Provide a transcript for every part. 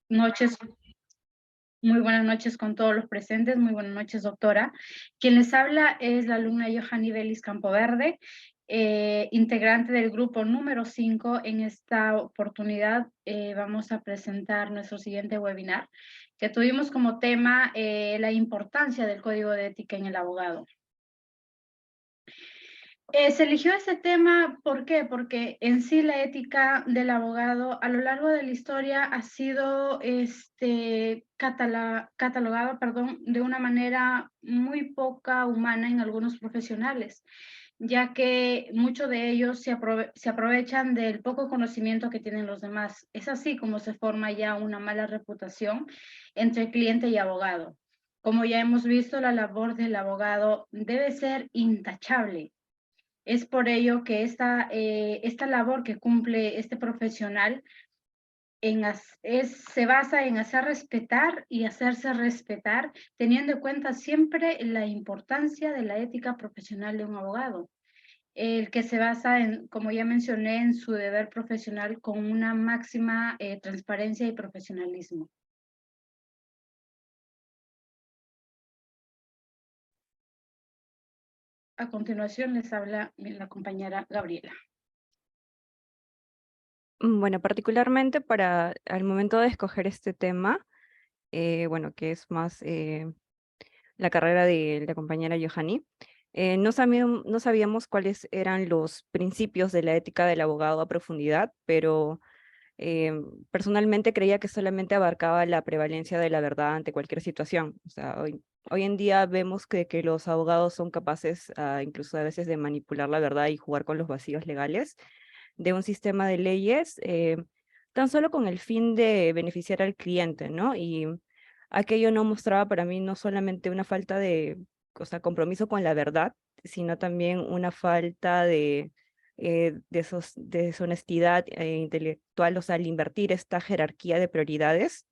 Noches, muy buenas noches con todos los presentes, muy buenas noches, doctora. Quien les habla es la alumna Johanny Belis Campoverde, integrante del grupo número 5. En esta oportunidad vamos a presentar nuestro siguiente webinar, que tuvimos como tema la importancia del código de ética en el abogado. Se eligió ese tema, ¿por qué? Porque en sí la ética del abogado a lo largo de la historia ha sido catalogada, de una manera muy poca humana en algunos profesionales, ya que muchos de ellos se aprovechan del poco conocimiento que tienen los demás. Es así como se forma ya una mala reputación entre cliente y abogado. Como ya hemos visto, la labor del abogado debe ser intachable. Es por ello que esta labor que cumple este profesional se basa en hacer respetar y hacerse respetar, teniendo en cuenta siempre la importancia de la ética profesional de un abogado, el que se basa en, como ya mencioné, en su deber profesional con una máxima transparencia y profesionalismo. A continuación les habla la compañera Gabriela. Bueno, particularmente para al momento de escoger este tema, bueno, que es más la carrera de la compañera Johanny, no sabíamos cuáles eran los principios de la ética del abogado a profundidad, pero eh, personalmente creía que solamente abarcaba la prevalencia de la verdad ante cualquier situación. O sea, hoy en día vemos que los abogados son capaces incluso a veces de manipular la verdad y jugar con los vacíos legales de un sistema de leyes, tan solo con el fin de beneficiar al cliente, ¿no? Y aquello no mostraba para mí no solamente una falta de, o sea, compromiso con la verdad, sino también una falta de deshonestidad intelectual, o sea, al invertir esta jerarquía de prioridades,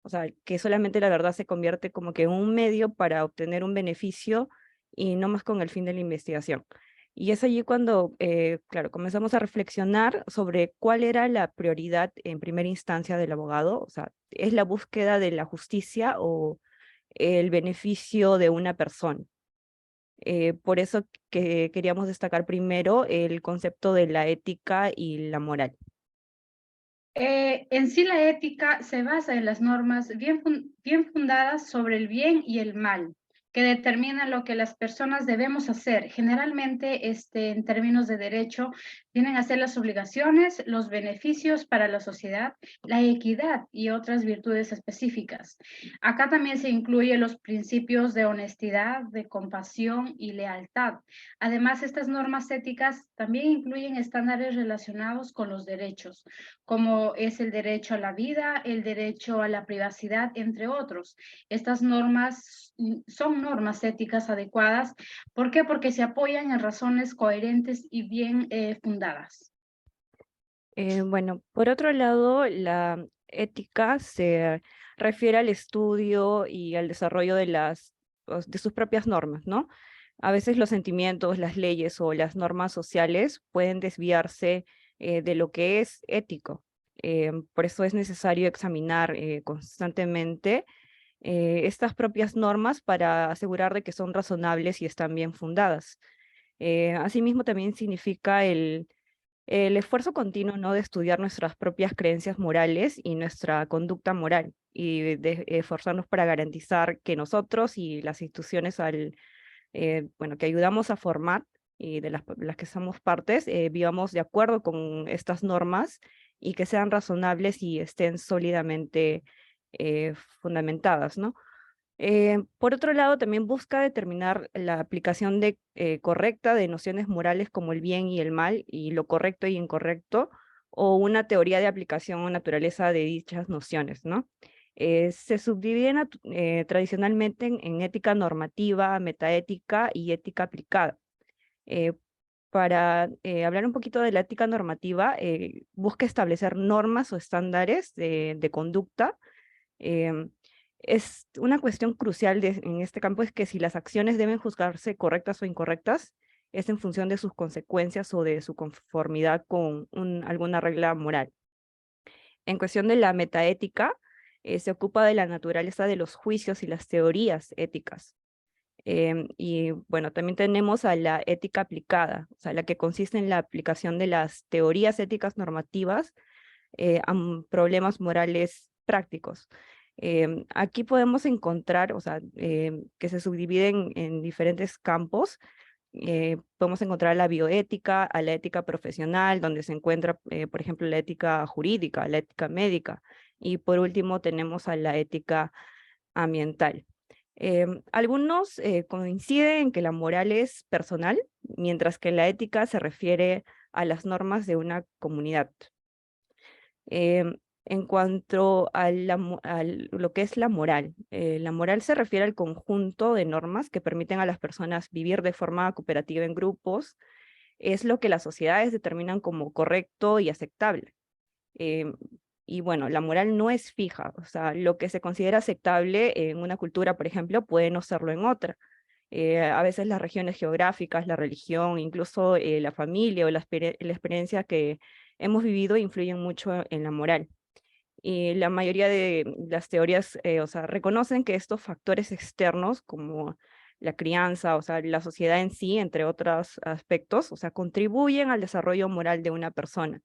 o sea, que solamente la verdad se convierte como que en un medio para obtener un beneficio y no más con el fin de la investigación. Y es allí cuando, claro, comenzamos a reflexionar sobre cuál era la prioridad en primera instancia del abogado, o sea, ¿es la búsqueda de la justicia o el beneficio de una persona? Por eso que queríamos destacar primero el concepto de la ética y la moral. En sí la ética se basa en las normas bien fundadas sobre el bien y el mal, que determinan lo que las personas debemos hacer. Generalmente, en términos de derecho, vienen a ser las obligaciones, los beneficios para la sociedad, la equidad y otras virtudes específicas. Acá también se incluyen los principios de honestidad, de compasión y lealtad. Además, estas normas éticas también incluyen estándares relacionados con los derechos, como es el derecho a la vida, el derecho a la privacidad, entre otros. Estas normas son normas éticas adecuadas. ¿Por qué? Porque se apoyan en razones coherentes y bien fundadas. Bueno, por otro lado, la ética se refiere al estudio y al desarrollo de sus propias normas, ¿no? A veces los sentimientos, las leyes o las normas sociales pueden desviarse de lo que es ético. Por eso es necesario examinar constantemente estas propias normas para asegurar de que son razonables y están bien fundadas. Asimismo, también significa el esfuerzo continuo, ¿no? De estudiar nuestras propias creencias morales y nuestra conducta moral y de esforzarnos para garantizar que nosotros y las instituciones bueno, que ayudamos a formar y de las que somos partes, vivamos de acuerdo con estas normas y que sean razonables y estén sólidamente fundamentadas, ¿no? Por otro lado, también busca determinar la aplicación correcta de nociones morales como el bien y el mal, y lo correcto y incorrecto, o una teoría de aplicación o naturaleza de dichas nociones, ¿no? Se subdividen tradicionalmente en ética normativa, metaética y ética aplicada. Eh, para hablar un poquito de la ética normativa, busca establecer normas o estándares de conducta. Em, es una cuestión crucial en este campo es que si las acciones deben juzgarse correctas o incorrectas, es en función de sus consecuencias o de su conformidad con alguna regla moral. En cuestión de la metaética, se ocupa de la naturaleza de los juicios y las teorías éticas. Y bueno, también tenemos a la ética aplicada, o sea, la que consiste en la aplicación de las teorías éticas normativas a problemas morales prácticos. Aquí podemos encontrar, o sea, que se subdividen en diferentes campos. Podemos encontrar la bioética, a la ética profesional, donde se encuentra, por ejemplo, la ética jurídica, la ética médica, y por último tenemos a la ética ambiental. Algunos coinciden en que la moral es personal, mientras que la ética se refiere a las normas de una comunidad. En cuanto a lo que es la moral se refiere al conjunto de normas que permiten a las personas vivir de forma cooperativa en grupos. Es lo que las sociedades determinan como correcto y aceptable. Em, y bueno, la moral no es fija, o sea, lo que se considera aceptable en una cultura, por ejemplo, puede no serlo en otra. A veces las regiones geográficas, la religión, incluso la familia o la experiencia que hemos vivido influyen mucho en la moral. Y la mayoría de las teorías, o sea, reconocen que estos factores externos, como la crianza, o sea, la sociedad en sí, entre otros aspectos, o sea, contribuyen al desarrollo moral de una persona.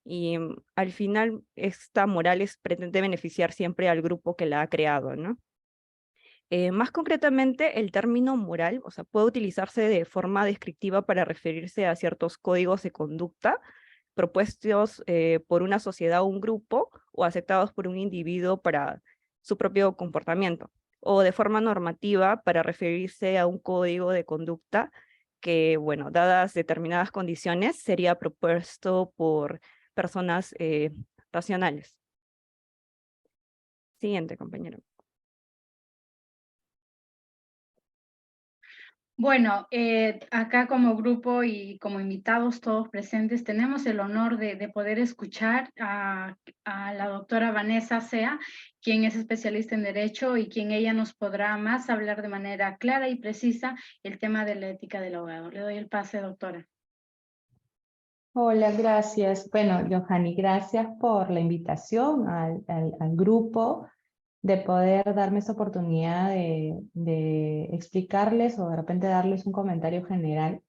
Y al final, esta moral pretende beneficiar siempre al grupo que la ha creado, ¿no? Más concretamente, el término moral, o sea, puede utilizarse de forma descriptiva para referirse a ciertos códigos de conducta propuestos por una sociedad o un grupo o aceptados por un individuo para su propio comportamiento, o de forma normativa para referirse a un código de conducta que, bueno, dadas determinadas condiciones, sería propuesto por personas racionales. Siguiente, compañero. Bueno, acá como grupo y como invitados todos presentes, tenemos el honor de poder escuchar a la doctora Vanessa Sea, quien es especialista en Derecho y quien ella nos podrá más hablar de manera clara y precisa el tema de la ética del abogado. Le doy el pase, doctora. Hola, gracias. Bueno, Johanny, gracias por la invitación al grupo de poder darme esta oportunidad de explicarles o de repente darles un comentario general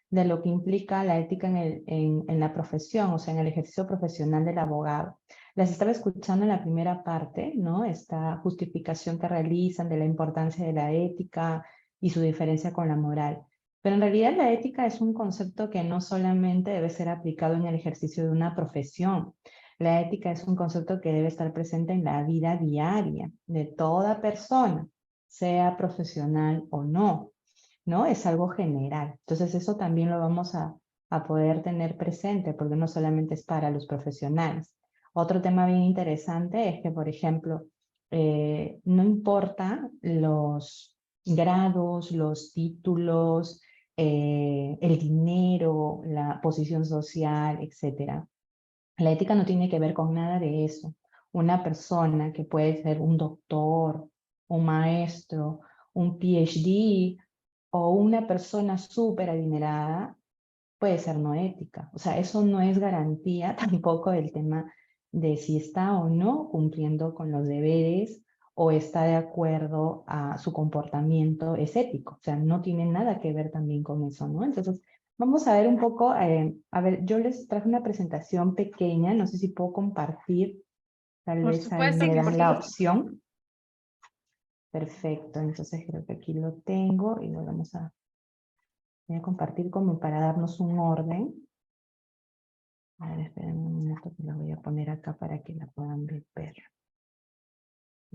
de lo que implica la ética en la profesión, o sea, en el ejercicio profesional del abogado. Las estaba escuchando en la primera parte, ¿no? Esta justificación que realizan de la importancia de la ética y su diferencia con la moral. Pero en realidad la ética es un concepto que no solamente debe ser aplicado en el ejercicio de una profesión. La ética es un concepto que debe estar presente en la vida diaria de toda persona, sea profesional o no, ¿no? Es algo general. Entonces eso también lo vamos a poder tener presente porque no solamente es para los profesionales. Otro tema bien interesante es que, por ejemplo, no importa los grados, los títulos, el dinero, la posición social, etcétera. La ética no tiene que ver con nada de eso. Una persona que puede ser un doctor, un maestro, un PhD o una persona súper adinerada puede ser no ética. O sea, eso no es garantía tampoco del tema de si está o no cumpliendo con los deberes o está de acuerdo a su comportamiento es ético. O sea, no tiene nada que ver también con eso, ¿no? Entonces, vamos a ver un poco, a ver, yo les traje una presentación pequeña, no sé si puedo compartir, tal Por vez ahí supuesto me que dan la sí. opción. Perfecto, entonces creo que aquí lo tengo y lo voy a compartir como para darnos un orden. A ver, esperen un minuto que la voy a poner acá para que la puedan ver.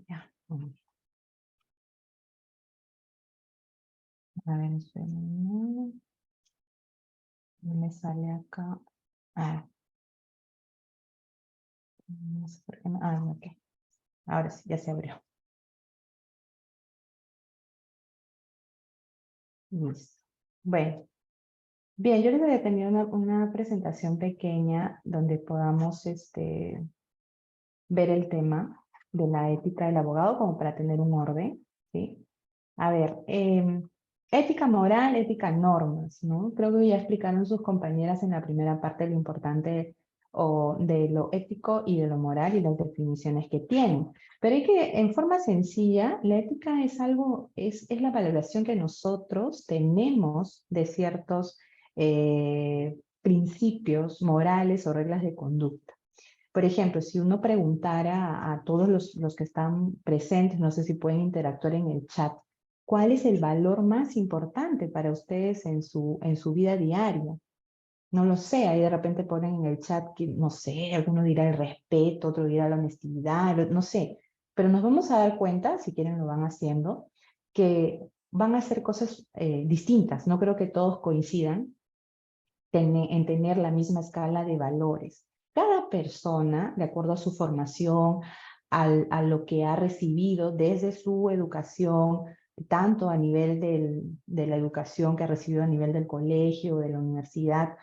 Ya. A ver, esperen. No me sale acá. Ah, no sé por qué no. Ah, ok. Ahora sí, ya se abrió. Listo. Bueno. Bien, yo les voy a tener una presentación pequeña donde podamos ver el tema de la ética del abogado como para tener un orden, ¿sí? A ver, ética moral, ética normas, ¿no? Creo que ya explicaron sus compañeras en la primera parte lo importante o de lo ético y de lo moral y las definiciones que tienen. Pero hay que, en forma sencilla, la ética es algo, es la valoración que nosotros tenemos de ciertos principios morales o reglas de conducta. Por ejemplo, si uno preguntara a todos los que están presentes, no sé si pueden interactuar en el chat, ¿cuál es el valor más importante para ustedes en su vida diaria? No lo sé, ahí de repente ponen en el chat que, no sé, alguno dirá el respeto, otro dirá la honestidad, no sé. Pero nos vamos a dar cuenta, si quieren lo van haciendo, que van a hacer cosas distintas. No creo que todos coincidan en tener la misma escala de valores. Cada persona, de acuerdo a su formación, a lo que ha recibido desde su educación, tanto a nivel de la educación que ha recibido a nivel del colegio, de la universidad,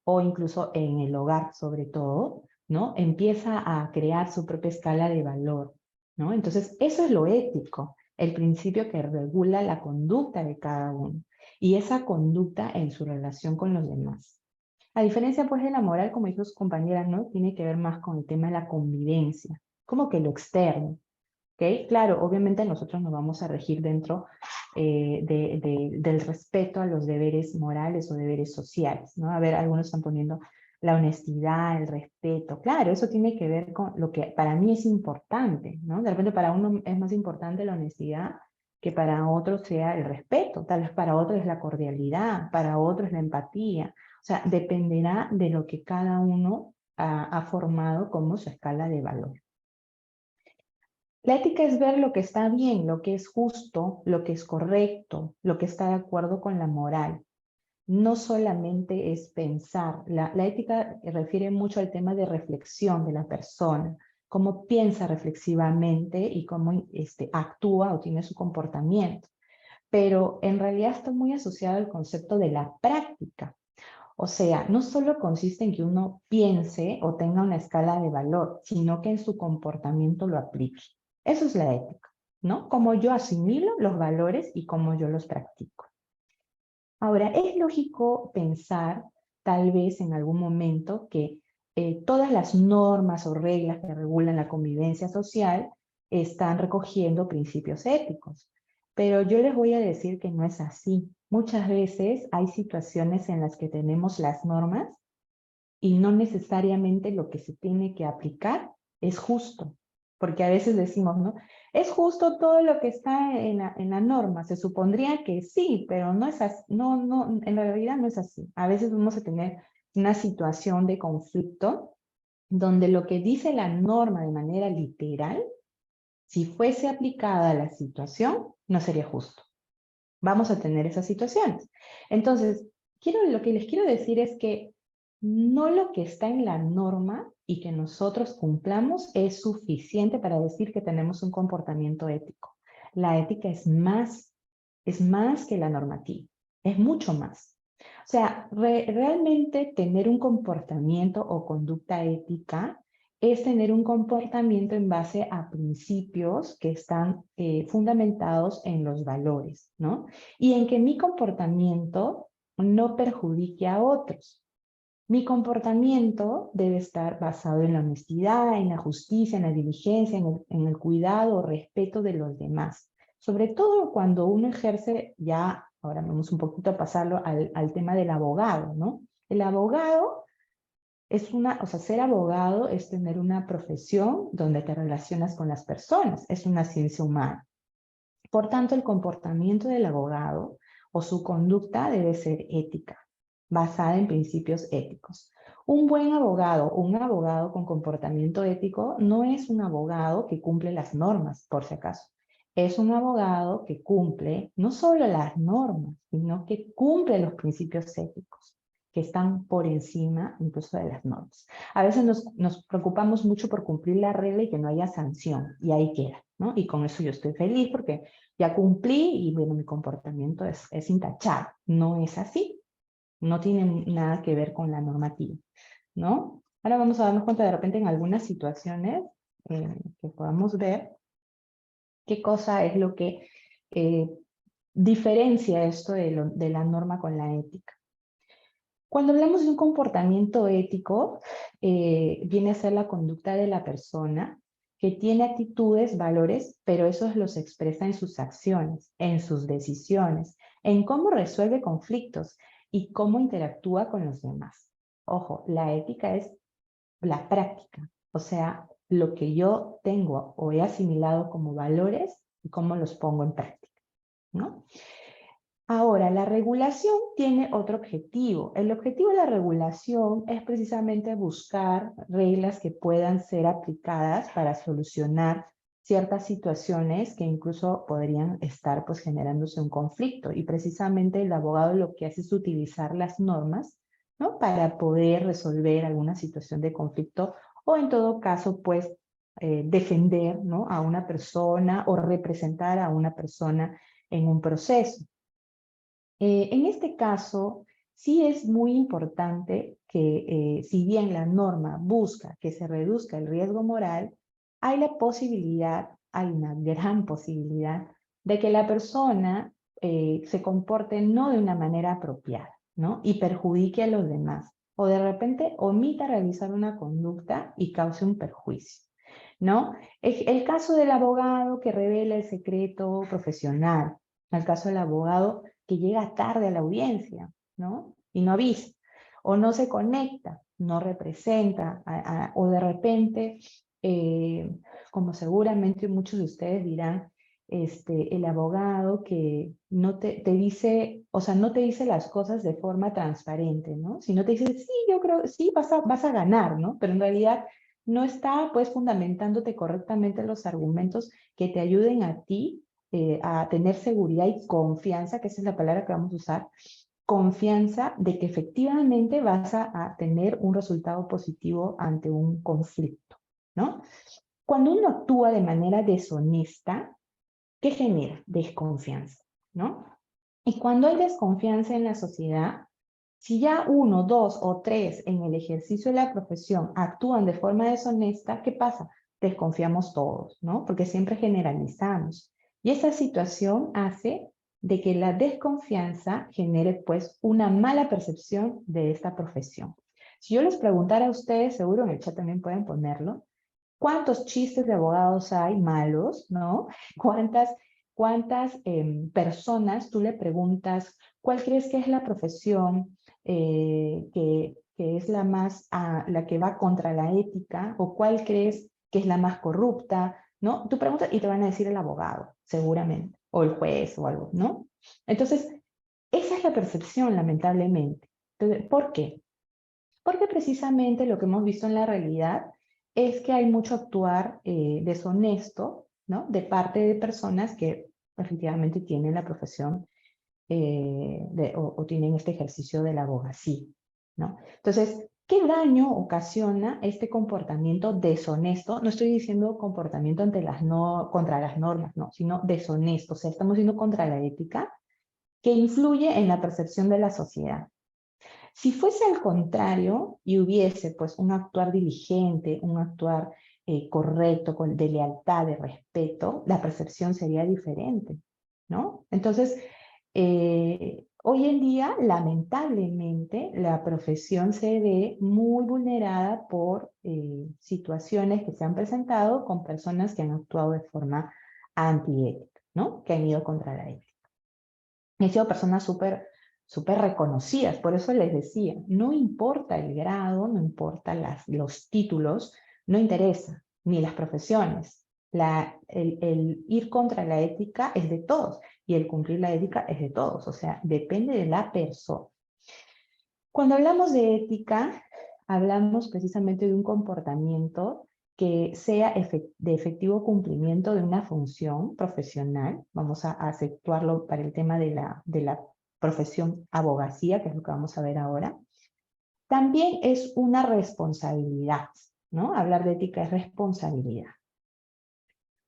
o incluso en el hogar sobre todo, ¿no? Empieza a crear su propia escala de valor, ¿no? Entonces, eso es lo ético, el principio que regula la conducta de cada uno, y esa conducta en su relación con los demás. A diferencia pues de la moral, como dijo su compañera, ¿no? Tiene que ver más con el tema de la convivencia, como que lo externo, ¿ok? Claro, obviamente nosotros nos vamos a regir dentro del respeto a los deberes morales o deberes sociales, ¿no? A ver, algunos están poniendo la honestidad, el respeto. Claro, eso tiene que ver con lo que para mí es importante, ¿no? De repente para uno es más importante la honestidad que para otro sea el respeto. Tal vez para otro es la cordialidad, para otro es la empatía. O sea, dependerá de lo que cada uno ha formado como su escala de valor. La ética es ver lo que está bien, lo que es justo, lo que es correcto, lo que está de acuerdo con la moral. No solamente es pensar. La ética refiere mucho al tema de reflexión de la persona, cómo piensa reflexivamente y cómo actúa o tiene su comportamiento. Pero en realidad está muy asociado al concepto de la práctica. O sea, no solo consiste en que uno piense o tenga una escala de valor, sino que en su comportamiento lo aplique. Eso es la ética, ¿no? Cómo yo asimilo los valores y cómo yo los practico. Ahora, es lógico pensar, tal vez en algún momento, que todas las normas o reglas que regulan la convivencia social están recogiendo principios éticos. Pero yo les voy a decir que no es así. Muchas veces hay situaciones en las que tenemos las normas y no necesariamente lo que se tiene que aplicar es justo. Porque a veces decimos, ¿no? Es justo todo lo que está en la norma. Se supondría que sí, pero no es así. No, en realidad no es así. A veces vamos a tener una situación de conflicto donde lo que dice la norma de manera literal, si fuese aplicada a la situación, no sería justo. Vamos a tener esas situaciones. Entonces, lo que les quiero decir es que no lo que está en la norma y que nosotros cumplamos es suficiente para decir que tenemos un comportamiento ético. La ética es más que la normativa, es mucho más. O sea, realmente tener un comportamiento o conducta ética es tener un comportamiento en base a principios que están fundamentados en los valores, ¿no? Y en que mi comportamiento no perjudique a otros. Mi comportamiento debe estar basado en la honestidad, en la justicia, en la diligencia, en el cuidado o respeto de los demás. Sobre todo cuando uno ejerce ya, ahora vamos un poquito a pasarlo al tema del abogado, ¿no? El abogado o sea, ser abogado es tener una profesión donde te relacionas con las personas, es una ciencia humana. Por tanto, el comportamiento del abogado o su conducta debe ser ética, basada en principios éticos. Un buen abogado o un abogado con comportamiento ético no es un abogado que cumple las normas, por si acaso. Es un abogado que cumple no solo las normas, sino que cumple los principios éticos, que están por encima incluso de las normas. A veces nos preocupamos mucho por cumplir la regla y que no haya sanción, y ahí queda, ¿no? Y con eso yo estoy feliz porque ya cumplí y bueno, mi comportamiento es intachable. No es así. No tiene nada que ver con la normativa, ¿no? Ahora vamos a darnos cuenta de repente en algunas situaciones que podamos ver qué cosa es lo que diferencia esto de la norma con la ética. Cuando hablamos de un comportamiento ético, viene a ser la conducta de la persona que tiene actitudes, valores, pero esos los expresa en sus acciones, en sus decisiones, en cómo resuelve conflictos y cómo interactúa con los demás. Ojo, la ética es la práctica, o sea, lo que yo tengo o he asimilado como valores y cómo los pongo en práctica, ¿no? Ahora, la regulación tiene otro objetivo. El objetivo de la regulación es precisamente buscar reglas que puedan ser aplicadas para solucionar ciertas situaciones que incluso podrían estar pues generándose un conflicto. Y precisamente el abogado lo que hace es utilizar las normas, ¿no? Para poder resolver alguna situación de conflicto o en todo caso pues defender, ¿no? A una persona o representar a una persona en un proceso. En este caso, sí es muy importante que si bien la norma busca que se reduzca el riesgo moral, hay la posibilidad, hay una gran posibilidad de que la persona se comporte no de una manera apropiada, ¿no? Y perjudique a los demás, o de repente omita realizar una conducta y cause un perjuicio, ¿no? El caso del abogado que revela el secreto profesional, el caso del abogado que llega tarde a la audiencia, ¿no? Y no avisa, o no se conecta, no representa, o de repente, como seguramente muchos de ustedes dirán, el abogado que no te dice, o sea, no te dice las cosas de forma transparente, ¿no? Si no te dice, sí, yo creo, sí, vas a ganar, ¿no? Pero en realidad no está, pues, fundamentándote correctamente los argumentos que te ayuden a ti a tener seguridad y confianza, que esa es la palabra que vamos a usar, confianza de que efectivamente vas a tener un resultado positivo ante un conflicto, ¿no? Cuando uno actúa de manera deshonesta, ¿qué genera? Desconfianza, ¿no? Y cuando hay desconfianza en la sociedad, si ya uno, dos o tres en el ejercicio de la profesión actúan de forma deshonesta, ¿qué pasa? Desconfiamos todos, ¿no? Porque siempre generalizamos. Y esa situación hace de que la desconfianza genere pues una mala percepción de esta profesión. Si yo les preguntara a ustedes, seguro en el chat también pueden ponerlo, ¿cuántos chistes de abogados hay malos, no? ¿Cuántas personas tú le preguntas cuál crees que es la profesión que es la más, la que va contra la ética, o cuál crees que es la más corrupta, ¿no? Tú preguntas y te van a decir el abogado, seguramente, o el juez o algo, ¿no? Entonces, esa es la percepción, lamentablemente. Entonces, ¿por qué? Porque precisamente lo que hemos visto en la realidad es que hay mucho actuar deshonesto, ¿no? De parte de personas que efectivamente tienen la profesión o tienen este ejercicio de la abogacía, ¿no? Entonces, ¿qué daño ocasiona este comportamiento deshonesto? No estoy diciendo comportamiento contra las normas, no, sino deshonesto. O sea, estamos yendo contra la ética que influye en la percepción de la sociedad. Si fuese al contrario y hubiese pues un actuar diligente, un actuar correcto, de lealtad, de respeto, la percepción sería diferente, ¿no? Entonces, hoy en día, lamentablemente, la profesión se ve muy vulnerada por situaciones que se han presentado con personas que han actuado de forma antiética, ¿no? Que han ido contra la ética. Han sido personas súper reconocidas, por eso les decía, no importa el grado, no importa los títulos, no interesa, ni las profesiones. El ir contra la ética es de todos, y el cumplir la ética es de todos, o sea, depende de la persona. Cuando hablamos de ética, hablamos precisamente de un comportamiento que sea de efectivo cumplimiento de una función profesional. Vamos a acentuarlo para el tema de la profesión abogacía, que es lo que vamos a ver ahora. También es una responsabilidad, ¿no? Hablar de ética es responsabilidad.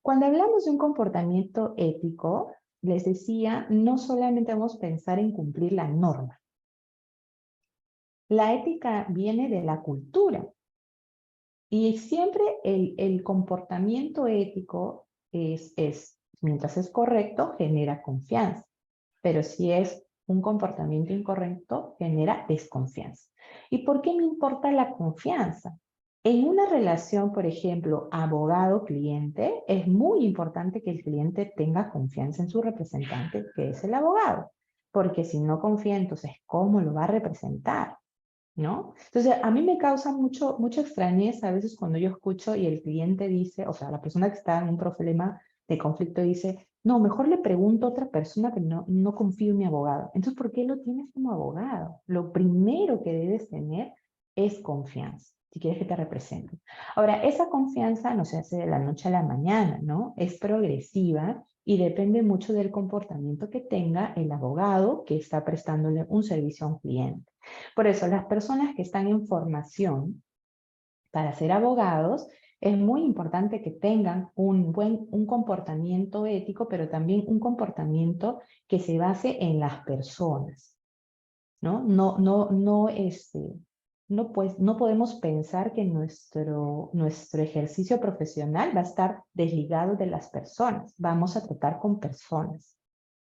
Cuando hablamos de un comportamiento ético, les decía, no solamente vamos a pensar en cumplir la norma. La ética viene de la cultura. Y siempre el comportamiento ético mientras es correcto, genera confianza. Pero si es un comportamiento incorrecto genera desconfianza. ¿Y por qué me importa la confianza? En una relación, por ejemplo, abogado-cliente, es muy importante que el cliente tenga confianza en su representante, que es el abogado, porque si no confía, entonces, ¿cómo lo va a representar? ¿No? Entonces, a mí me causa mucha extrañeza a veces cuando yo escucho y el cliente dice, o sea, la persona que está en un problema de conflicto dice, no, mejor le pregunto a otra persona que no confío en mi abogado. Entonces, ¿por qué lo tienes como abogado? Lo primero que debes tener es confianza, si quieres que te representen. Ahora, esa confianza no se hace de la noche a la mañana, ¿no? Es progresiva y depende mucho del comportamiento que tenga el abogado que está prestándole un servicio a un cliente. Por eso, las personas que están en formación para ser abogados, es muy importante que tengan un comportamiento ético, pero también un comportamiento que se base en las personas, ¿no? No podemos pensar que nuestro ejercicio profesional va a estar desligado de las personas. Vamos a tratar con personas.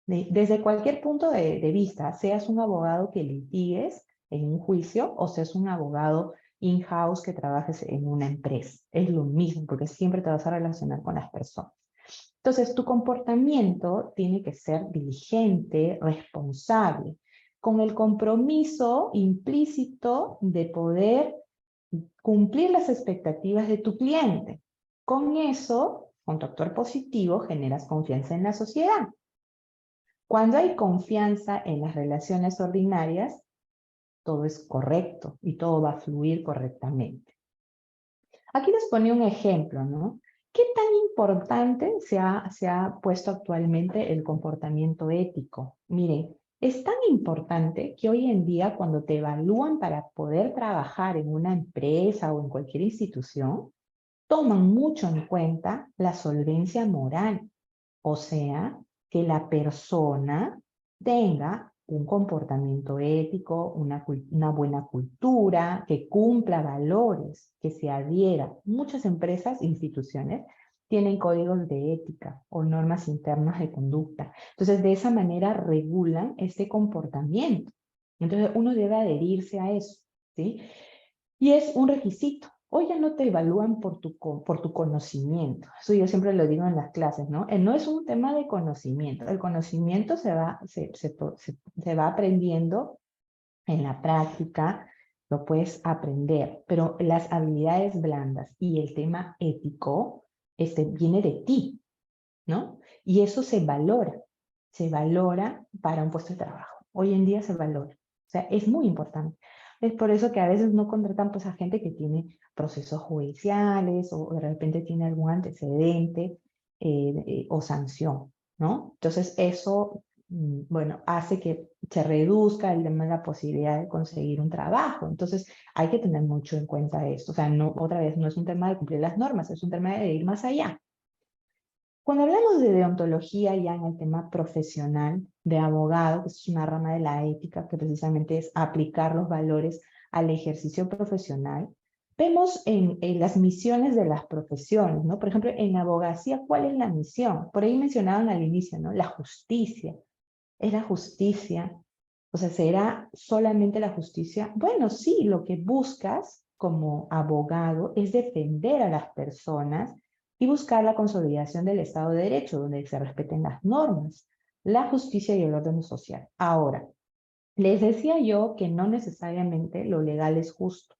Desde cualquier punto de vista, seas un abogado que litigues en un juicio o seas un abogado in-house que trabajes en una empresa. Es lo mismo, porque siempre te vas a relacionar con las personas. Entonces, tu comportamiento tiene que ser diligente, responsable, con el compromiso implícito de poder cumplir las expectativas de tu cliente. Con eso, con tu actuar positivo, generas confianza en la sociedad. Cuando hay confianza en las relaciones ordinarias, todo es correcto y todo va a fluir correctamente. Aquí les ponía un ejemplo, ¿no? ¿Qué tan importante se ha puesto actualmente el comportamiento ético? Miren, es tan importante que hoy en día cuando te evalúan para poder trabajar en una empresa o en cualquier institución, toman mucho en cuenta la solvencia moral. O sea, que la persona tenga un comportamiento ético, una buena cultura, que cumpla valores, que se adhiera. Muchas empresas, instituciones, tienen códigos de ética o normas internas de conducta. Entonces, de esa manera regulan ese comportamiento. Entonces, uno debe adherirse a eso, ¿sí? Y es un requisito. Hoy ya no te evalúan por tu conocimiento. Eso yo siempre lo digo en las clases, ¿no? No es un tema de conocimiento. El conocimiento se va aprendiendo en la práctica, lo puedes aprender, pero las habilidades blandas y el tema ético viene de ti, ¿no? Y eso se valora para un puesto de trabajo. Hoy en día se valora. O sea, es muy importante. Es por eso que a veces no contratan pues, a gente que tiene procesos judiciales o de repente tiene algún antecedente o sanción, ¿no? Entonces eso, bueno, hace que se reduzca la posibilidad de conseguir un trabajo. Entonces hay que tener mucho en cuenta esto. O sea, no, otra vez, no es un tema de cumplir las normas, es un tema de ir más allá. Cuando hablamos de deontología ya en el tema profesional de abogado, que es una rama de la ética que precisamente es aplicar los valores al ejercicio profesional, vemos en las misiones de las profesiones, ¿no? Por ejemplo, en abogacía, ¿cuál es la misión? Por ahí mencionaban al inicio, ¿no? La justicia. ¿Es la justicia? O sea, ¿será solamente la justicia? Bueno, sí, lo que buscas como abogado es defender a las personas y buscar la consolidación del Estado de Derecho, donde se respeten las normas, la justicia y el orden social. Ahora, les decía yo que no necesariamente lo legal es justo,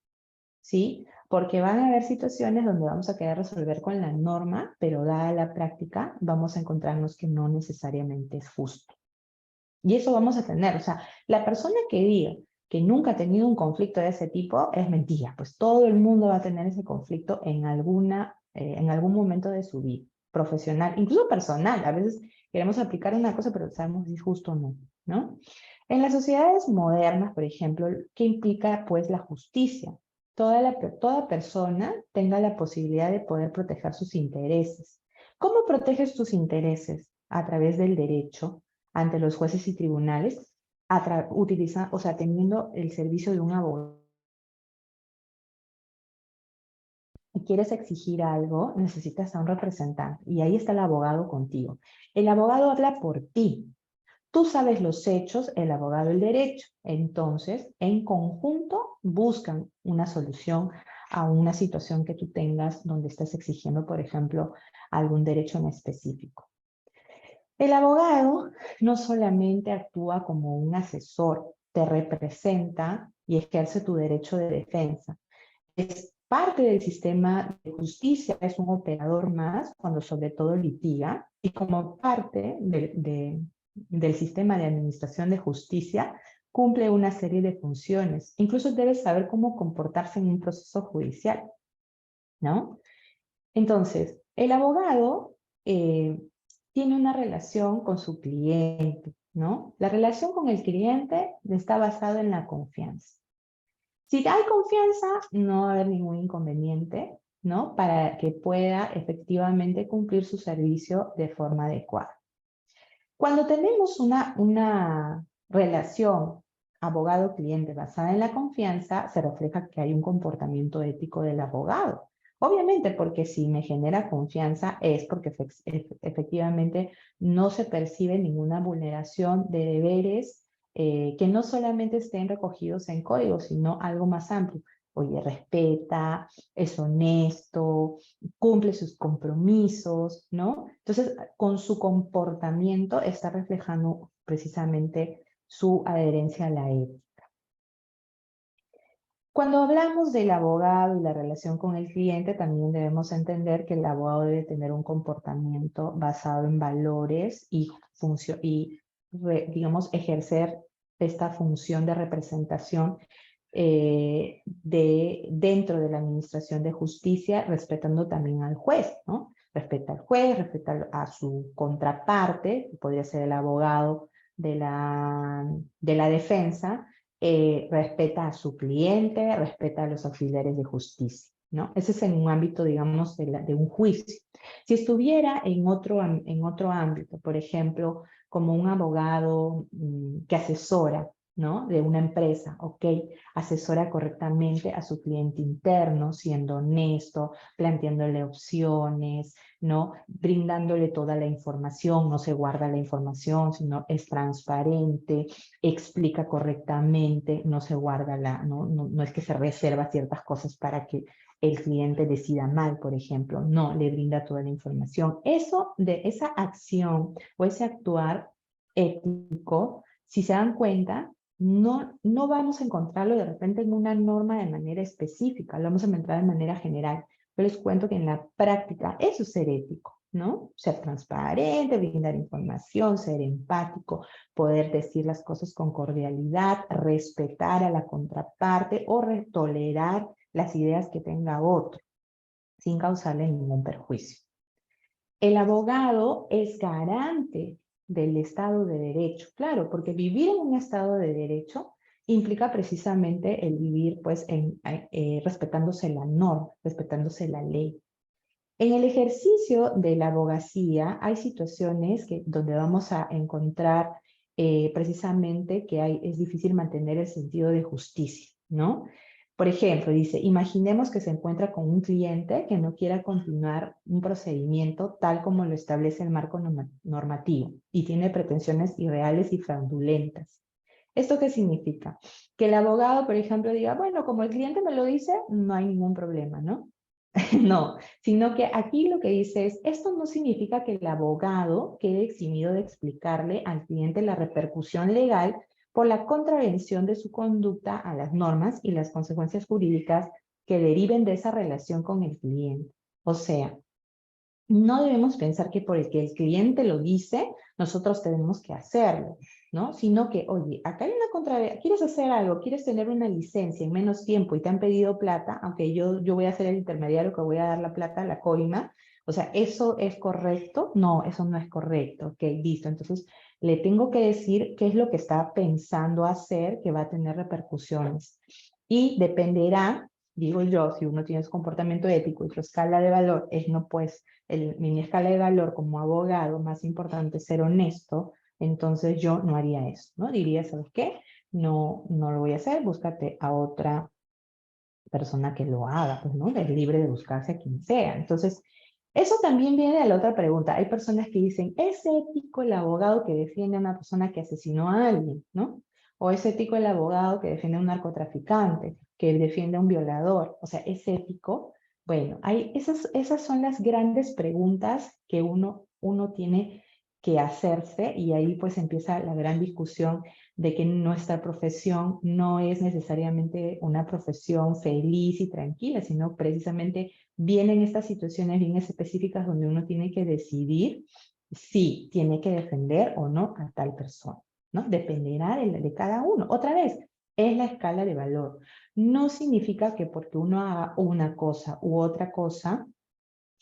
¿sí? Porque van a haber situaciones donde vamos a querer resolver con la norma, pero dada la práctica, vamos a encontrarnos que no necesariamente es justo. Y eso vamos a tener, o sea, la persona que diga que nunca ha tenido un conflicto de ese tipo es mentira, pues todo el mundo va a tener ese conflicto en algún momento de su vida, profesional, incluso personal. A veces queremos aplicar una cosa, pero sabemos si es justo o no, ¿no? En las sociedades modernas, por ejemplo, ¿qué implica pues la justicia? Toda persona tenga la posibilidad de poder proteger sus intereses. ¿Cómo proteges tus intereses? A través del derecho ante los jueces y tribunales, o sea, teniendo el servicio de un abogado. Y quieres exigir algo, necesitas a un representante. Y ahí está el abogado contigo. El abogado habla por ti. Tú sabes los hechos, el abogado el derecho. Entonces, en conjunto, buscan una solución a una situación que tú tengas donde estás exigiendo, por ejemplo, algún derecho en específico. El abogado no solamente actúa como un asesor, te representa y ejerce tu derecho de defensa. Es parte del sistema de justicia, es un operador más cuando sobre todo litiga, y como parte del sistema de administración de justicia cumple una serie de funciones. Incluso debe saber cómo comportarse en un proceso judicial, ¿no? Entonces, el abogado tiene una relación con su cliente, ¿no? La relación con el cliente está basada en la confianza. Si hay confianza, no va a haber ningún inconveniente, ¿no? Para que pueda efectivamente cumplir su servicio de forma adecuada. Cuando tenemos una relación abogado-cliente basada en la confianza, se refleja que hay un comportamiento ético del abogado. Obviamente, porque si me genera confianza es porque efectivamente no se percibe ninguna vulneración de deberes que no solamente estén recogidos en código, sino algo más amplio. Oye, respeta, es honesto, cumple sus compromisos, ¿no? Entonces, con su comportamiento está reflejando precisamente su adherencia a la ética. Cuando hablamos del abogado y la relación con el cliente, también debemos entender que el abogado debe tener un comportamiento basado en valores y digamos, ejercer esta función de representación dentro de la administración de justicia, respetando también al juez, ¿no? Respeta al juez, respeta a su contraparte, que podría ser el abogado de la defensa, respeta a su cliente, respeta a los auxiliares de justicia, ¿no? Ese es en un ámbito, digamos, de un juicio. Si estuviera en otro ámbito, por ejemplo, como un abogado que asesora, ¿no? De una empresa, ok, asesora correctamente a su cliente interno, siendo honesto, planteándole opciones, ¿no? Brindándole toda la información, no se guarda la información, sino es transparente, explica correctamente, no se guarda no es que se reserva ciertas cosas para que el cliente decida mal, por ejemplo, no, le brinda toda la información. Esa acción o ese actuar ético, si se dan cuenta, no vamos a encontrarlo de repente en una norma de manera específica, lo vamos a encontrar de manera general. Yo les cuento que en la práctica eso es ser ético, ¿no? Ser transparente, brindar información, ser empático, poder decir las cosas con cordialidad, respetar a la contraparte o tolerar las ideas que tenga otro, sin causarle ningún perjuicio. El abogado es garante del Estado de Derecho, claro, porque vivir en un Estado de Derecho implica precisamente el vivir pues respetándose la norma, respetándose la ley. En el ejercicio de la abogacía hay situaciones donde vamos a encontrar precisamente que es difícil mantener el sentido de justicia, ¿no? Por ejemplo, dice, imaginemos que se encuentra con un cliente que no quiera continuar un procedimiento tal como lo establece el marco normativo y tiene pretensiones irreales y fraudulentas. ¿Esto qué significa? Que el abogado, por ejemplo, diga, bueno, como el cliente me lo dice, no hay ningún problema, ¿no? No, sino que aquí lo que dice es, esto no significa que el abogado quede eximido de explicarle al cliente la repercusión legal por la contravención de su conducta a las normas y las consecuencias jurídicas que deriven de esa relación con el cliente. O sea, no debemos pensar que por el que el cliente lo dice, nosotros tenemos que hacerlo, ¿no? Sino que, oye, acá hay una contravención, quieres hacer algo, quieres tener una licencia en menos tiempo y te han pedido plata, aunque yo voy a ser el intermediario que voy a dar la plata, la coima, o sea, ¿eso es correcto? No, eso no es correcto, ok, listo. Entonces, le tengo que decir qué es lo que está pensando hacer que va a tener repercusiones. Y dependerá, digo yo, si uno tiene su comportamiento ético y su escala de valor es, no, pues, mi escala de valor como abogado, más importante es ser honesto, entonces yo no haría eso, ¿no? Diría, ¿sabes qué? No lo voy a hacer, búscate a otra persona que lo haga, pues, ¿no? Es libre de buscarse a quien sea. Entonces, Eso también viene de la otra pregunta. Hay personas que dicen, ¿es ético el abogado que defiende a una persona que asesinó a alguien, ¿no? ¿O es ético el abogado que defiende a un narcotraficante, que defiende a un violador? O sea, ¿es ético? Bueno, esas son las grandes preguntas que uno tiene que hacerse, y ahí pues empieza la gran discusión de que nuestra profesión no es necesariamente una profesión feliz y tranquila, sino precisamente vienen estas situaciones bien específicas donde uno tiene que decidir si tiene que defender o no a tal persona, ¿no? Dependerá de cada uno. Otra vez, es la escala de valor. No significa que porque uno haga una cosa u otra cosa,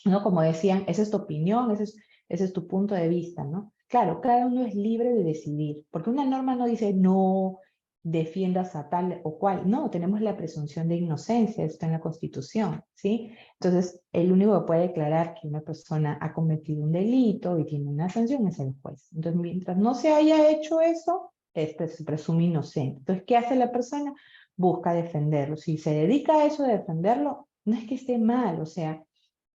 ¿no? Como decían, esa es tu opinión, ese es tu punto de vista, ¿no? Claro, cada uno es libre de decidir, porque una norma no dice no defiendas a tal o cual. No, tenemos la presunción de inocencia, está en la Constitución, ¿sí? Entonces, el único que puede declarar que una persona ha cometido un delito y tiene una sanción es el juez. Entonces, mientras no se haya hecho eso, se presume inocente. Entonces, ¿qué hace la persona? Busca defenderlo. Si se dedica a eso de defenderlo, no es que esté mal, o sea,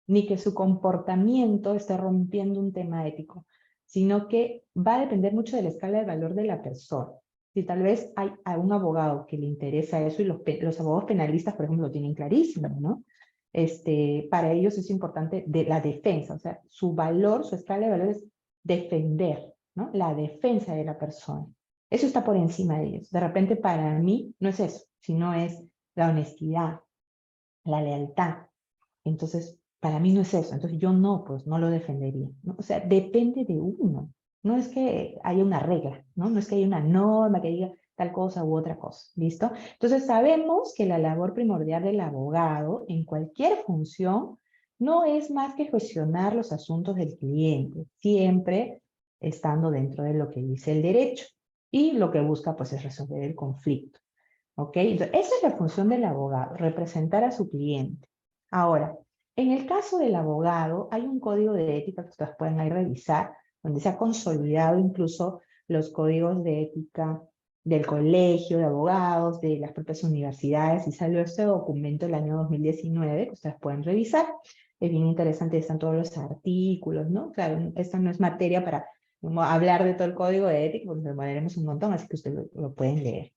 ni que su comportamiento esté rompiendo un tema ético, sino que va a depender mucho de la escala de valor de la persona. Si tal vez hay a un abogado que le interesa eso, y los abogados penalistas, por ejemplo, lo tienen clarísimo, ¿no? Para ellos es importante de la defensa, o sea, su valor, su escala de valor es defender, ¿no? La defensa de la persona. Eso está por encima de ellos. De repente, para mí, no es eso, sino es la honestidad, la lealtad. Entonces, para mí no es eso. Entonces yo no, pues no lo defendería, ¿no? O sea, depende de uno. No es que haya una regla, ¿no? No es que haya una norma que diga tal cosa u otra cosa, ¿listo? Entonces sabemos que la labor primordial del abogado en cualquier función no es más que gestionar los asuntos del cliente, siempre estando dentro de lo que dice el derecho. Y lo que busca, pues, es resolver el conflicto, ¿ok? Entonces, esa es la función del abogado, representar a su cliente. Ahora, en el caso del abogado, hay un código de ética que ustedes pueden ahí revisar, donde se ha consolidado incluso los códigos de ética del colegio de abogados, de las propias universidades, y salió este documento el año 2019, que ustedes pueden revisar. Es bien interesante, están todos los artículos, ¿no? Claro, esto no es materia para hablar de todo el código de ética, porque nos demoraremos un montón, así que ustedes lo pueden leer.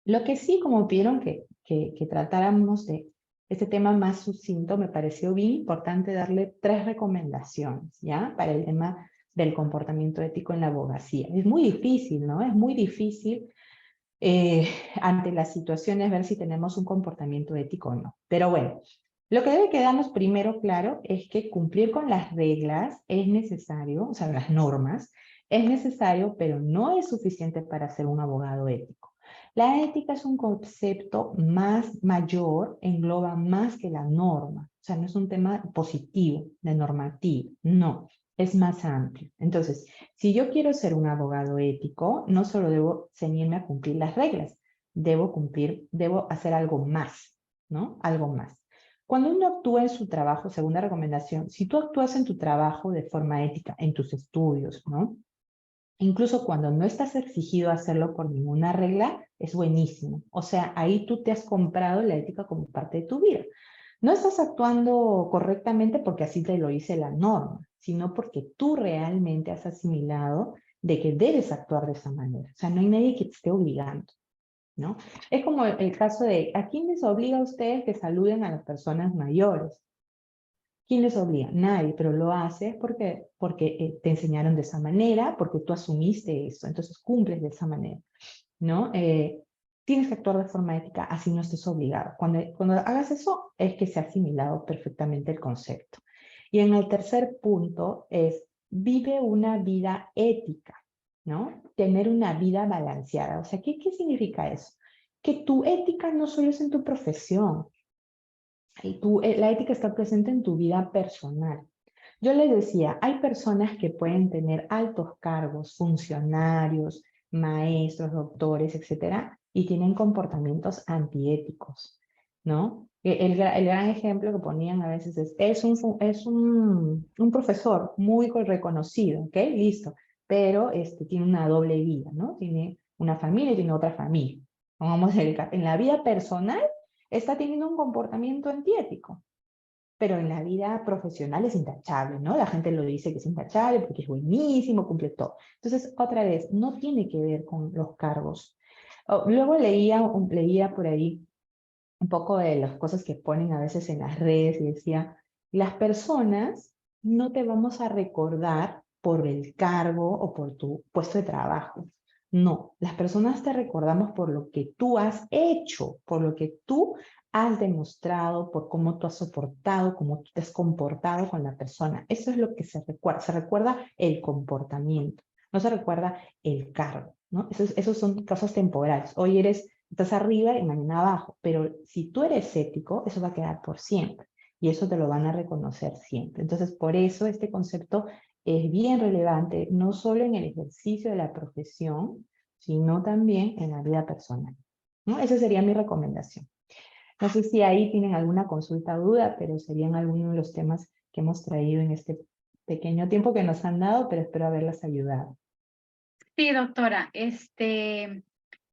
Lo que sí, como pidieron que tratáramos de este tema más sucinto, me pareció bien importante darle 3 recomendaciones, ¿ya? Para el tema del comportamiento ético en la abogacía. Es muy difícil, ¿no? Es muy difícil ante las situaciones ver si tenemos un comportamiento ético o no. Pero bueno, lo que debe quedarnos primero claro es que cumplir con las reglas es necesario, o sea, las normas, es necesario, pero no es suficiente para ser un abogado ético. La ética es un concepto más mayor, engloba más que la norma. O sea, no es un tema positivo, de normativo, no, es más amplio. Entonces, si yo quiero ser un abogado ético, no solo debo ceñirme a cumplir las reglas, debo hacer algo más, ¿no? Algo más. Cuando uno actúa en su trabajo, segunda recomendación, si tú actúas en tu trabajo de forma ética, en tus estudios, ¿no? Incluso cuando no estás exigido a hacerlo por ninguna regla, es buenísimo. O sea, ahí tú te has comprado la ética como parte de tu vida. No estás actuando correctamente porque así te lo dice la norma, sino porque tú realmente has asimilado de que debes actuar de esa manera. O sea, no hay nadie que te esté obligando, ¿no? Es como el caso de, ¿a quién les obliga a ustedes que saluden a las personas mayores? ¿Quién les obliga? Nadie, pero lo haces porque te enseñaron de esa manera, porque tú asumiste eso, entonces cumples de esa manera, ¿no? Tienes que actuar de forma ética, así no estés obligado. Cuando hagas eso, es que se ha asimilado perfectamente el concepto. Y en el tercer punto es, vive una vida ética, ¿no? Tener una vida balanceada. O sea, ¿qué significa eso? Que tu ética no solo es en tu profesión, la ética está presente en tu vida personal. Yo les decía, hay personas que pueden tener altos cargos, funcionarios, maestros, doctores, etcétera, y tienen comportamientos antiéticos, ¿no? El gran ejemplo que ponían a veces es un profesor muy reconocido, ¿ok? Listo, pero tiene una doble vida, ¿no? Tiene una familia y tiene otra familia. Vamos a ver, en la vida personal está teniendo un comportamiento antiético, pero en la vida profesional es intachable, ¿no? La gente lo dice que es intachable porque es buenísimo, cumple todo. Entonces, otra vez, no tiene que ver con los cargos. Luego leía por ahí un poco de las cosas que ponen a veces en las redes y decía, las personas no te vamos a recordar por el cargo o por tu puesto de trabajo. No, las personas te recordamos por lo que tú has hecho, por lo que tú has demostrado, por cómo tú has soportado, cómo tú te has comportado con la persona. Eso es lo que se recuerda el comportamiento, no se recuerda el cargo, ¿no? Esos son casos temporales. Hoy estás arriba y mañana abajo, pero si tú eres ético, eso va a quedar por siempre y eso te lo van a reconocer siempre. Entonces, por eso este concepto es bien relevante, no solo en el ejercicio de la profesión, sino también en la vida personal, ¿no? Esa sería mi recomendación. No sé si ahí tienen alguna consulta o duda, pero serían algunos de los temas que hemos traído en este pequeño tiempo que nos han dado, pero espero haberlas ayudado. Sí, doctora,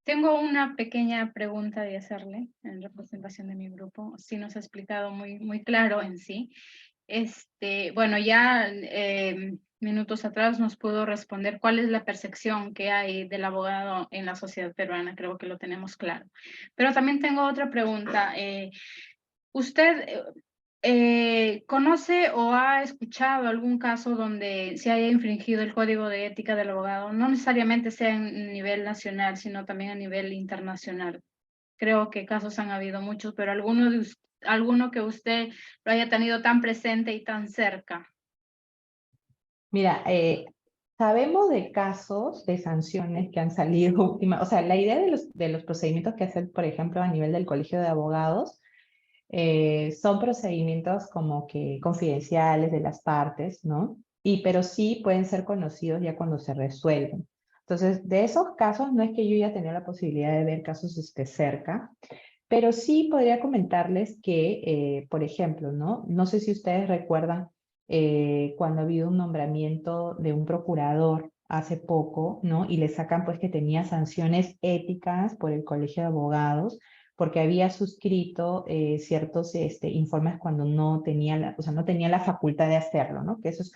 tengo una pequeña pregunta de hacerle en representación de mi grupo. Sí nos ha explicado muy claro en sí. Bueno, ya minutos atrás nos pudo responder cuál es la percepción que hay del abogado en la sociedad peruana. Creo que lo tenemos claro. Pero también tengo otra pregunta. ¿Usted conoce o ha escuchado algún caso donde se haya infringido el código de ética del abogado? No necesariamente sea en nivel nacional, sino también a nivel internacional. Creo que casos han habido muchos, pero alguno que usted lo haya tenido tan presente y tan cerca. Mira, sabemos de casos de sanciones que han salido última, o sea, la idea de los procedimientos que hacen, por ejemplo, a nivel del Colegio de Abogados, son procedimientos como que confidenciales de las partes, ¿no? Pero sí pueden ser conocidos ya cuando se resuelven. Entonces, de esos casos, no es que yo ya tenía la posibilidad de ver casos cerca, pero sí podría comentarles que, por ejemplo, ¿no? No sé si ustedes recuerdan cuando ha habido un nombramiento de un procurador hace poco, ¿no? Y le sacan pues que tenía sanciones éticas por el Colegio de Abogados, porque había suscrito ciertos informes cuando no tenía o sea, no tenía la facultad de hacerlo, ¿no? Que eso es,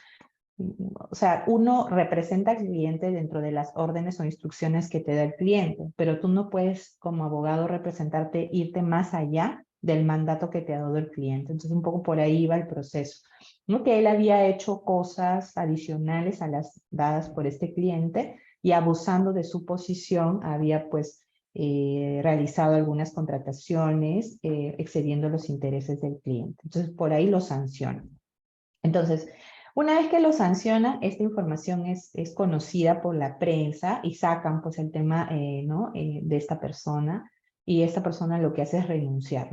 o sea, uno representa al cliente dentro de las órdenes o instrucciones que te da el cliente, pero tú no puedes como abogado representarte, irte más allá del mandato que te ha dado el cliente. Entonces un poco por ahí va el proceso, ¿no? Que él había hecho cosas adicionales a las dadas por este cliente y abusando de su posición había pues realizado algunas contrataciones excediendo los intereses del cliente. Entonces por ahí lo sancionan. Entonces, una vez que lo sancionan, esta información es conocida por la prensa y sacan pues el tema ¿no? De esta persona, y esta persona lo que hace es renuncia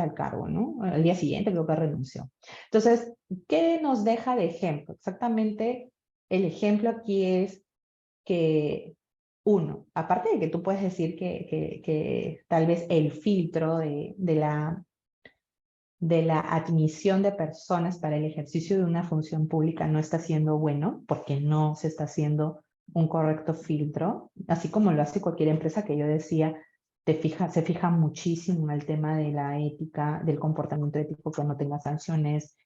al cargo, ¿no? Al día siguiente creo que renunció. Entonces, ¿qué nos deja de ejemplo? Exactamente el ejemplo aquí es que, uno, aparte de que tú puedes decir que tal vez el filtro de la admisión de personas para el ejercicio de una función pública no está siendo bueno, porque no se está haciendo un correcto filtro, así como lo hace cualquier empresa que yo decía, se fija muchísimo en el tema de la ética, del comportamiento ético, que no tenga sanciones,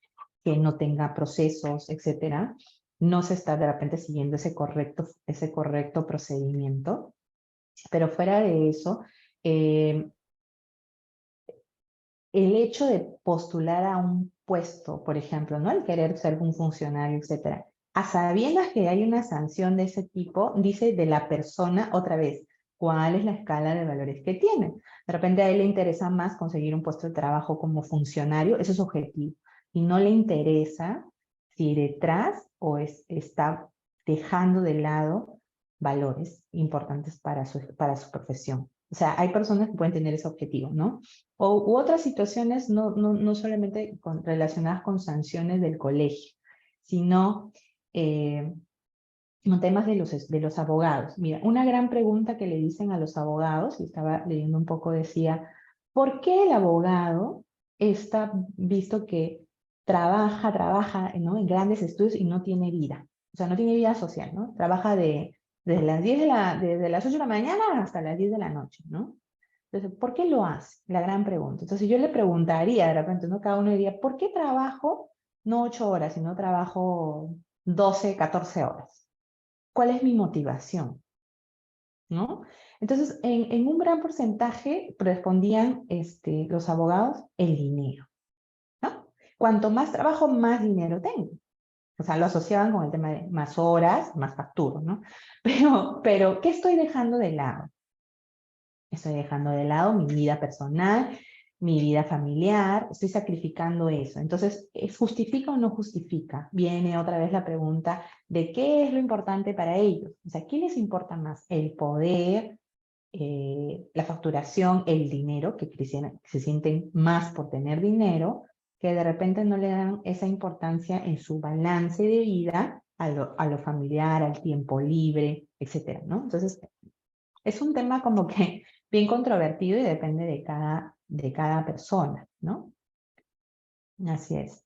que no tenga procesos, etcétera. No se está de repente siguiendo ese correcto procedimiento. Pero fuera de eso, el hecho de postular a un puesto, por ejemplo, ¿no? El querer ser un funcionario, etcétera, a sabiendas que hay una sanción de ese tipo, dice de la persona otra vez, ¿cuál es la escala de valores que tiene? De repente a él le interesa más conseguir un puesto de trabajo como funcionario, eso es objetivo, y no le interesa si detrás está dejando de lado valores importantes para su profesión. O sea, hay personas que pueden tener ese objetivo, ¿no? U otras situaciones no solamente relacionadas con sanciones del colegio, sino con temas de los abogados. Mira, una gran pregunta que le dicen a los abogados, y estaba leyendo un poco, decía, ¿por qué el abogado está visto que trabaja, ¿no? En grandes estudios y no tiene vida? O sea, no tiene vida social, ¿no? Trabaja desde las 8 de la mañana hasta las 10 de la noche, ¿no? Entonces, ¿por qué lo hace? La gran pregunta. Entonces yo le preguntaría de repente, ¿no? Cada uno diría, ¿por qué trabajo no 8 horas, sino trabajo 12, 14 horas? ¿Cuál es mi motivación? ¿No? Entonces, en un gran porcentaje respondían los abogados, el dinero, ¿no? Cuanto más trabajo, más dinero tengo. O sea, lo asociaban con el tema de más horas, más facturo, ¿no? Pero, ¿qué estoy dejando de lado? Estoy dejando de lado mi vida personal, mi vida familiar, estoy sacrificando eso. Entonces, ¿justifica o no justifica? Viene otra vez la pregunta de qué es lo importante para ellos. O sea, ¿qué les importa más? El poder, la facturación, el dinero, que se sienten más por tener dinero, que de repente no le dan esa importancia en su balance de vida a lo familiar, al tiempo libre, etcétera, ¿no? Entonces, es un tema como que bien controvertido y depende de cada persona, ¿no? Así es.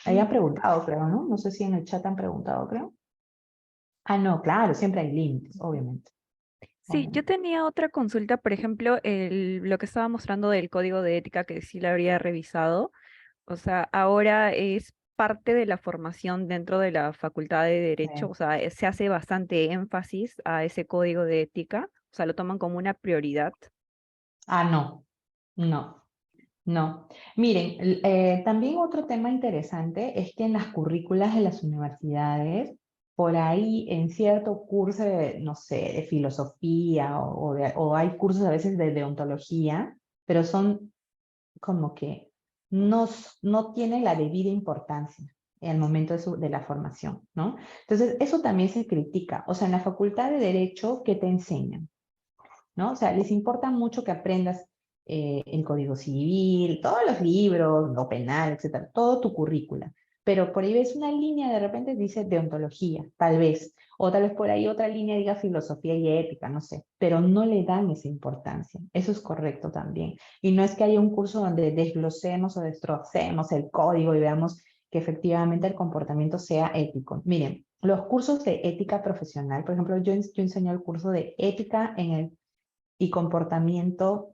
Ahí han preguntado, creo, ¿no? No sé si en el chat han preguntado, creo. Ah, no, claro, siempre hay límites, obviamente. Sí, yo tenía otra consulta, por ejemplo, lo que estaba mostrando del código de ética que sí la habría revisado. O sea, ahora es parte de la formación dentro de la Facultad de Derecho, o sea, se hace bastante énfasis a ese código de ética, o sea, lo toman como una prioridad. Ah, no, no, no. Miren, también otro tema interesante es que en las currículas de las universidades, por ahí en cierto curso de, no sé, de filosofía o hay cursos a veces de deontología, pero son como que no, no tienen la debida importancia al momento de la formación, ¿no? Entonces, eso también se critica. O sea, en la Facultad de Derecho, ¿qué te enseñan? ¿No? O sea, les importa mucho que aprendas el Código Civil, todos los libros, lo penal, etcétera, todo tu currícula. Pero por ahí ves una línea, de repente dice deontología, tal vez, o tal vez por ahí otra línea diga filosofía y ética, no sé, pero no le dan esa importancia. Eso es correcto también. Y no es que haya un curso donde desglosemos o destrocemos el código y veamos que efectivamente el comportamiento sea ético. Miren, los cursos de ética profesional, por ejemplo, yo enseño el curso de ética y comportamiento,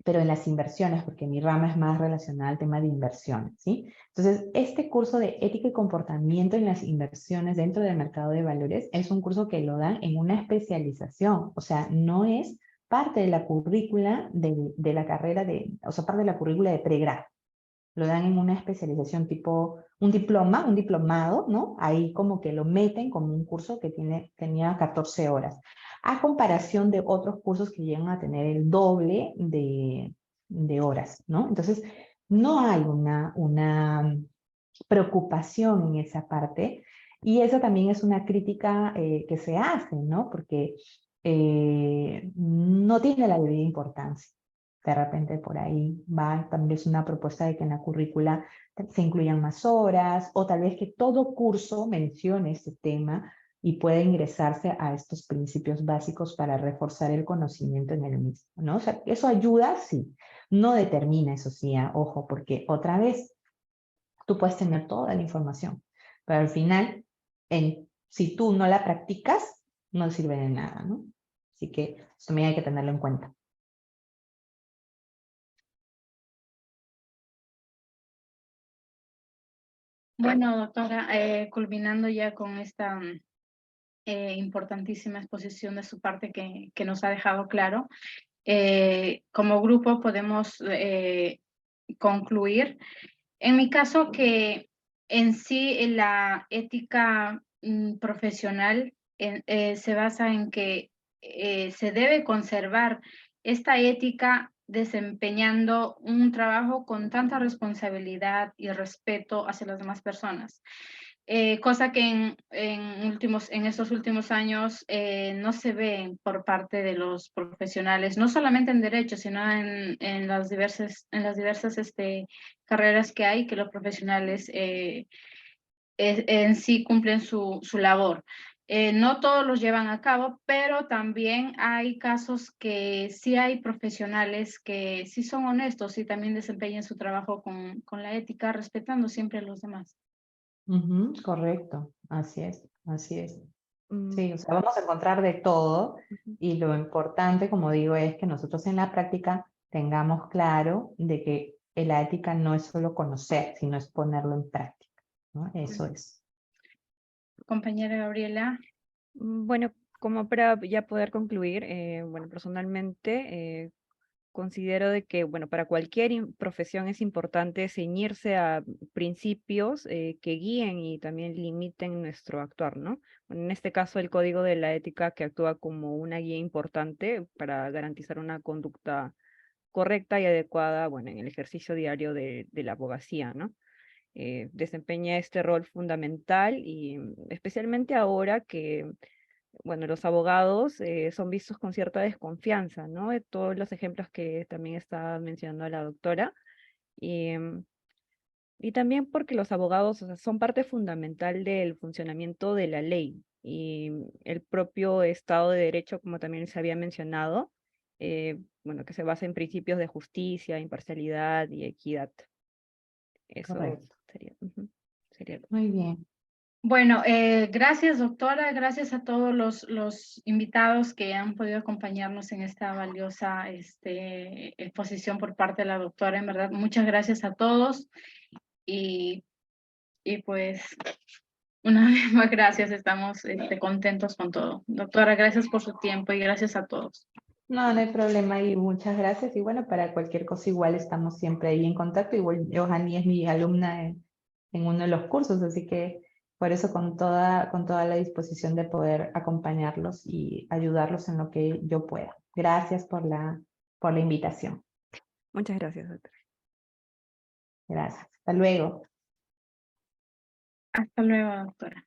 pero en las inversiones, porque mi rama es más relacionada al tema de inversiones, ¿sí? Entonces, este curso de ética y comportamiento en las inversiones dentro del mercado de valores es un curso que lo dan en una especialización, o sea, no es parte de la currícula de la carrera o sea, parte de la currícula de pregrado. Lo dan en una especialización tipo un diploma, un diplomado, ¿no? Ahí como que lo meten como un curso que tenía 14 horas, a comparación de otros cursos que llegan a tener el doble de horas, ¿no? Entonces, no hay una preocupación en esa parte, y eso también es una crítica que se hace, ¿no? Porque no tiene la debida importancia. De repente por ahí va, también es una propuesta de que en la currícula se incluyan más horas, o tal vez que todo curso mencione este tema y pueda ingresarse a estos principios básicos para reforzar el conocimiento en el mismo, ¿no? O sea, eso ayuda, sí, no determina, eso sí, ojo, porque otra vez, tú puedes tener toda la información, pero al final, si tú no la practicas, no sirve de nada, ¿no? Así que eso también hay que tenerlo en cuenta. Bueno, doctora, culminando ya con esta importantísima exposición de su parte que nos ha dejado claro, como grupo podemos concluir, en mi caso, que en sí la ética profesional se basa en que se debe conservar esta ética desempeñando un trabajo con tanta responsabilidad y respeto hacia las demás personas. Cosa que en estos últimos años no se ve por parte de los profesionales, no solamente en derecho, sino en las diversas carreras que hay, que los profesionales en sí cumplen su labor. No todos los llevan a cabo, pero también hay casos que sí hay profesionales que sí son honestos y también desempeñan su trabajo con la ética, respetando siempre a los demás. Correcto, así es, así es. Sí, o sea, vamos a encontrar de todo Ujú. y lo importante, como digo, es que nosotros en la práctica tengamos claro de que la ética no es solo conocer, sino es ponerlo en práctica, ¿no? Eso es. Compañera Gabriela. Bueno, como para ya poder concluir, bueno, personalmente considero de que, bueno, para cualquier profesión es importante ceñirse a principios que guíen y también limiten nuestro actuar, ¿no? Bueno, en este caso, el código de la ética que actúa como una guía importante para garantizar una conducta correcta y adecuada, bueno, en el ejercicio diario de la abogacía, ¿no? Desempeña este rol fundamental y especialmente ahora que, bueno, los abogados son vistos con cierta desconfianza, ¿no? De todos los ejemplos que también está mencionando la doctora. Y, y también porque los abogados, o sea, son parte fundamental del funcionamiento de la ley y el propio Estado de Derecho, como también se había mencionado, bueno, que se basa en principios de justicia, imparcialidad y equidad. Eso Correcto. sería, sería lo. Muy bien. Bueno, gracias doctora, gracias a todos los invitados que han podido acompañarnos en esta valiosa exposición por parte de la doctora. En verdad, muchas gracias a todos y, y pues una vez más gracias, estamos contentos con todo. Doctora, gracias por su tiempo y gracias a todos. No, no hay problema y muchas gracias. Y bueno, para cualquier cosa igual estamos siempre ahí en contacto. Igual Johanny es mi alumna en uno de los cursos, así que por eso con toda la disposición de poder acompañarlos y ayudarlos en lo que yo pueda. Gracias por la invitación. Muchas gracias, doctor. Gracias. Hasta luego. Hasta luego, doctora.